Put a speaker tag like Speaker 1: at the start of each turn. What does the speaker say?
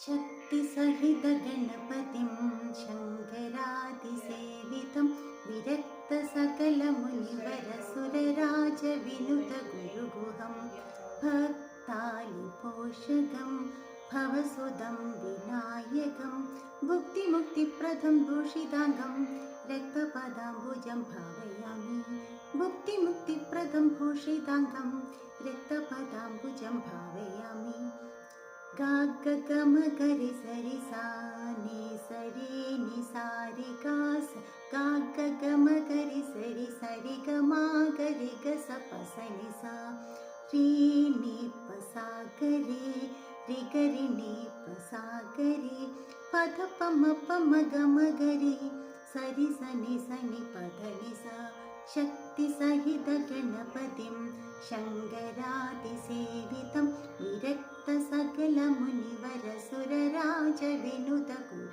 Speaker 1: शक्तिसहितगणपतिं शङ्करादिसेवितं विरक्तसकलमुनिवरसुरराजविनुतगुरुगुहं भक्तालिपोषकं भवसुदं विनायकं भुक्तिमुक्तिप्रदं भूषिताङ्गं रक्तपदाम्बुजं भावयामि। भुक्तिमुक्तिप्रदं भूषिताङ्गं रक्तपदाम्बुजं भावयामि। गा ग ग म गरि सरि सा नि सरि नि सा रि गा स गा ग ग म गरि सरि सरि ग म गरि ग स प स नि सा रि नि प सा गरि रि गरि नि प सा गरि प ध प म ग म गरि सरि स नि प ध नि सा शक्तिसहितगणपतिं शङ्करादिसेवितं विरक्तसकलमुनिवरसुरराजविनुतगुरुगुहं